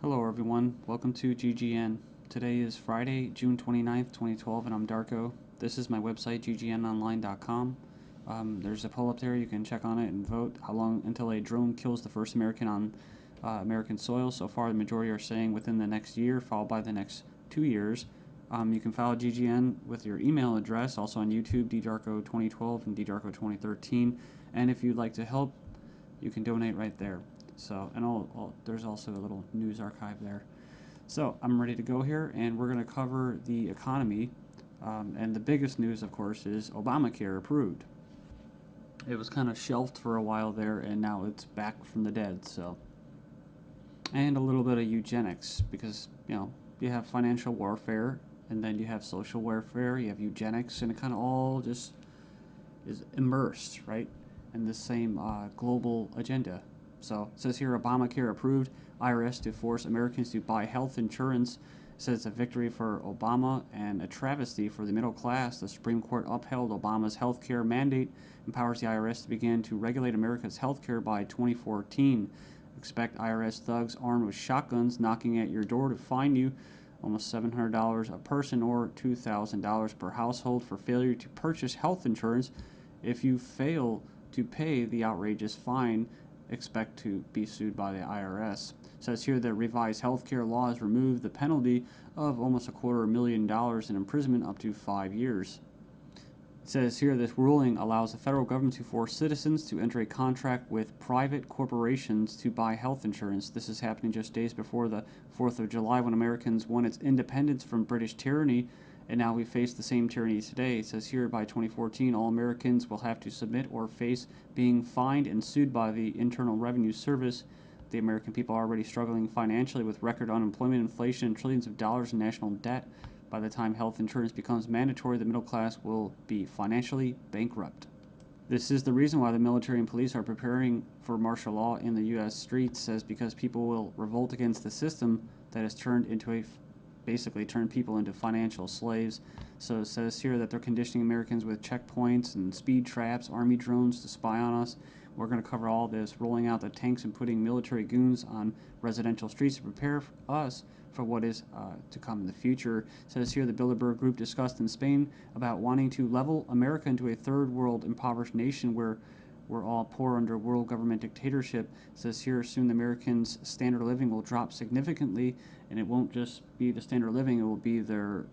Hello everyone, welcome to GGN. Today is Friday, June 29th, 2012, and I'm Darko. This is my website, ggnonline.com. There's a poll up there, you can check on it and vote how long until a drone kills the first American on American soil. So far, the majority are saying within the next year, followed by the next 2 years. You can follow GGN with your email address, also on YouTube, ddarko2012 and ddarko2013. And if you'd like to help, you can donate right there. So, and there's also a little news archive there. So, I'm ready to go here, and we're going to cover the economy. And the biggest news, of course, is Obamacare approved. It was kind of shelved for a while there, and now it's back from the dead. So, and a little bit of eugenics, because you have financial warfare, and then you have social warfare, you have eugenics, and it kind of all just is immersed, right, in the same global agenda. So it says here, Obamacare approved, IRS to force Americans to buy health insurance. It says it's a victory for Obama and a travesty for the middle class. The Supreme Court upheld Obama's health care mandate, empowers the IRS to begin to regulate America's health care by 2014. Expect IRS thugs armed with shotguns knocking at your door to fine you almost $700 a person or $2,000 per household for failure to purchase health insurance. If you fail to pay the outrageous fine, expect to be sued by the IRS. It says here that revised healthcare laws remove the penalty of almost $250,000 in imprisonment up to 5 years. It says here this ruling allows the federal government to force citizens to enter a contract with private corporations to buy health insurance. This is happening just days before the 4th of July, when Americans won its independence from British tyranny, and now we face the same tyranny today. It says here by 2014, all Americans will have to submit or face being fined and sued by the Internal Revenue Service. The American people are already struggling financially with record unemployment, inflation, and trillions of dollars in national debt. By the time health insurance becomes mandatory, the middle class will be financially bankrupt. This is the reason why the military and police are preparing for martial law in the U.S. streets, says because people will revolt against the system that has basically turned people into financial slaves. So it says here that they're conditioning Americans with checkpoints and speed traps, army drones to spy on us. We're going to cover all this, rolling out the tanks and putting military goons on residential streets to prepare us for what is to come in the future. It says here the Bilderberg Group discussed in Spain about wanting to level America into a third world impoverished nation where we're all poor under world government dictatorship. It says here soon the Americans' standard of living will drop significantly, and it won't just be the standard of living, it will be their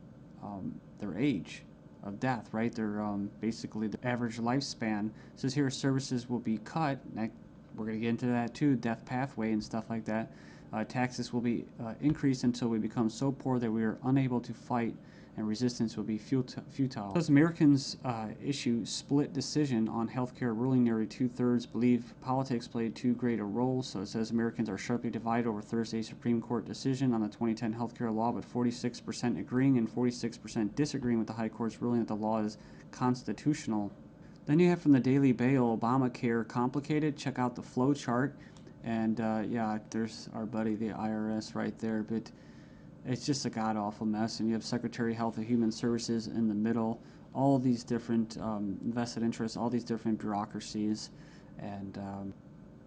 age of death, right? Their basically the average lifespan. It says here services will be cut. We're going to get into that too, death pathway and stuff like that. Taxes will be increased until we become so poor that we are unable to fight, and resistance will be futile. As Americans issue split decision on healthcare ruling, nearly 2/3 believe politics played too great a role. So it says Americans are sharply divided over Thursday's Supreme Court decision on the 2010 healthcare law, with 46% agreeing and 46% disagreeing with the High Court's ruling that the law is constitutional. Then you have from the Daily Bail, Obamacare complicated. Check out the flow chart. And yeah, there's our buddy, the IRS, right there. But it's just a god-awful mess. And you have Secretary of Health and Human Services in the middle. All these different vested interests, all these different bureaucracies. And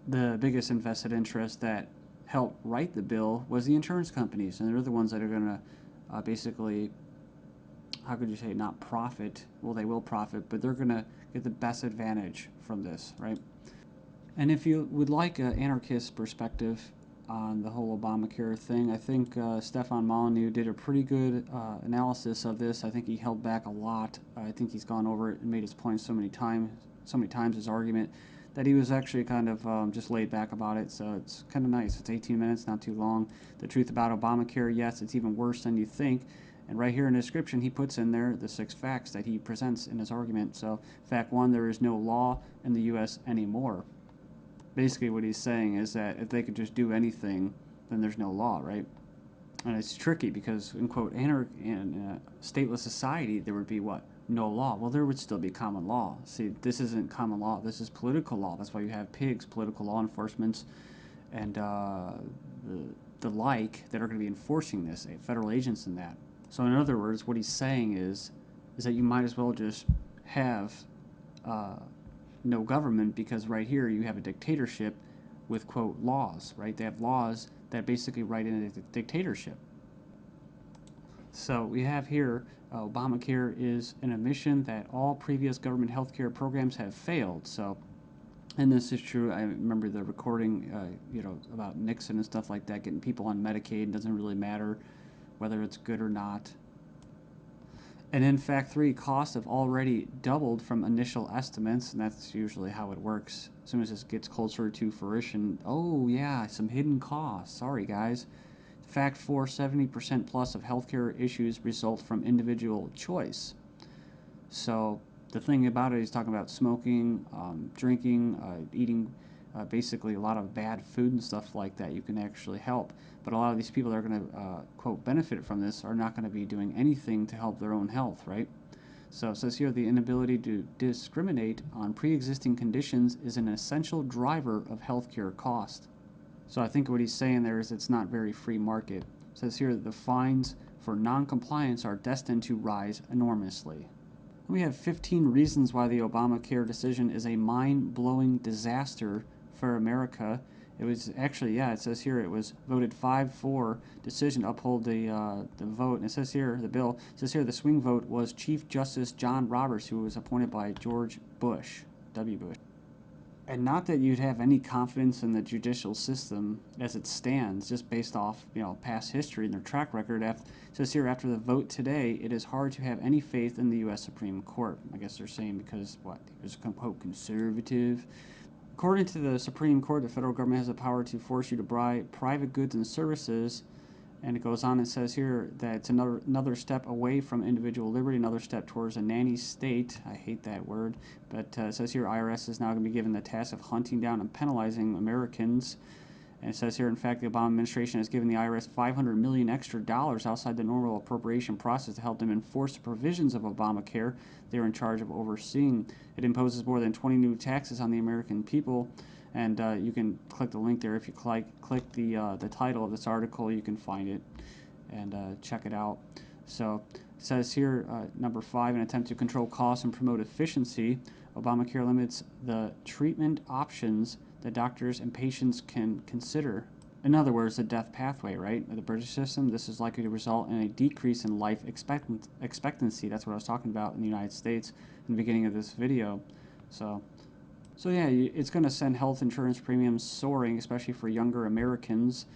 the biggest invested interest that helped write the bill was the insurance companies. And they're the ones that are going to basically, how could you say, not profit. Well, they will profit, but they're going to get the best advantage from this, right? And if you would like an anarchist perspective on the whole Obamacare thing, I think Stefan Molyneux did a pretty good analysis of this. I think he held back a lot. I think he's gone over it and made his point so many times, his argument, that he was actually kind of just laid back about it. So it's kind of nice. It's 18 minutes, not too long. The truth about Obamacare, yes, it's even worse than you think. And right here in the description, he puts in there the 6 facts that he presents in his argument. So fact 1, there is no law in the U.S. anymore. Basically what he's saying is that if they could just do anything, then there's no law, right? And it's tricky because, in quote, in a stateless society, there would be what? No law. Well, there would still be common law. See, this isn't common law. This is political law. That's why you have pigs, political law enforcement, and the like that are going to be enforcing this, federal agents and that. So in other words, what he's saying is that you might as well just have no government, because right here you have a dictatorship with, quote, laws, right? They have laws that basically write in a dictatorship. So we have here Obamacare is an admission that all previous government health care programs have failed. So, and this is true. I remember the recording, about Nixon and stuff like that, getting people on Medicaid. It doesn't really matter whether it's good or not. And in fact, costs have already doubled from initial estimates, and that's usually how it works. As soon as this gets closer to fruition, oh yeah, some hidden costs. Sorry, guys. Fact 4, 70% plus of healthcare issues result from individual choice. So the thing about it, he's talking about smoking, drinking, eating basically a lot of bad food and stuff like that. You can actually help. But a lot of these people that are going to, quote, benefit from this are not going to be doing anything to help their own health, right? So it says here the inability to discriminate on pre-existing conditions is an essential driver of healthcare cost. So I think what he's saying there is it's not very free market. It says here that the fines for non-compliance are destined to rise enormously. We have 15 reasons why the Obamacare decision is a mind-blowing disaster for America. It was actually, it says here it was voted 5-4 decision to uphold the vote. And it says here, the bill, it says here the swing vote was Chief Justice John Roberts, who was appointed by George Bush, W. Bush. And not that you'd have any confidence in the judicial system as it stands, just based off past history and their track record. It says here, after the vote today, it is hard to have any faith in the U.S. Supreme Court. I guess they're saying because he was quote conservative. According to the Supreme Court, the federal government has the power to force you to buy private goods and services. And it goes on and says here that it's another step away from individual liberty, another step towards a nanny state. I hate that word. But it says here IRS is now going to be given the task of hunting down and penalizing Americans. And it says here, in fact, the Obama administration has given the IRS $500 million extra dollars outside the normal appropriation process to help them enforce the provisions of Obamacare they're in charge of overseeing. It imposes more than 20 new taxes on the American people. And you can click the link there. If you click the title of this article, you can find it and check it out. So it says here, number 5, an attempt to control costs and promote efficiency. Obamacare limits the treatment options that doctors and patients can consider. In other words, the death pathway, right? The British system, this is likely to result in a decrease in life expectancy. That's what I was talking about in the United States in the beginning of this video. So yeah, it's going to send health insurance premiums soaring, especially for younger Americans.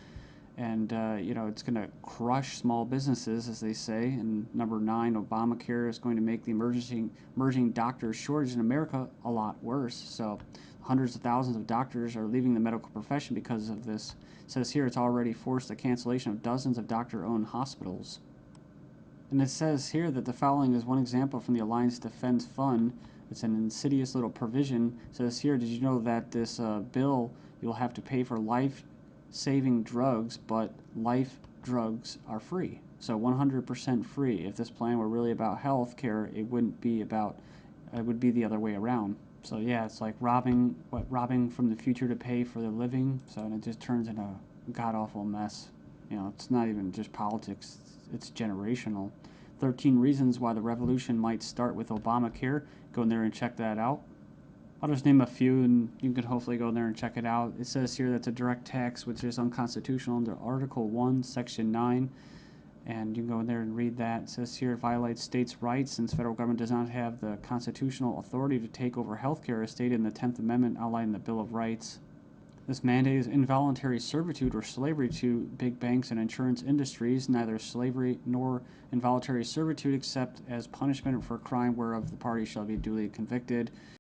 And, it's going to crush small businesses, as they say. And number 9, Obamacare is going to make the emerging doctor shortage in America a lot worse. So hundreds of thousands of doctors are leaving the medical profession because of this. It says here it's already forced the cancellation of dozens of doctor-owned hospitals. And it says here that the following is one example from the Alliance Defense Fund. It's an insidious little provision. It says here, did you know that this bill, you'll have to pay for life-saving drugs, but life drugs are free. So 100% free. If this plan were really about health care, it would be the other way around. So yeah, it's like robbing from the future to pay for the living. So and it just turns into a god-awful mess. It's not even just politics. It's generational. 13 reasons why the revolution might start with Obamacare. Go in there and check that out. I'll just name a few, and you can hopefully go in there and check it out. It says here that's a direct tax, which is unconstitutional under Article 1, Section 9. And you can go in there and read that. It says here it violates states' rights since federal government does not have the constitutional authority to take over health care as stated in the 10th Amendment outlined in the Bill of Rights. This mandate is involuntary servitude or slavery to big banks and insurance industries, neither slavery nor involuntary servitude except as punishment for a crime whereof the party shall be duly convicted.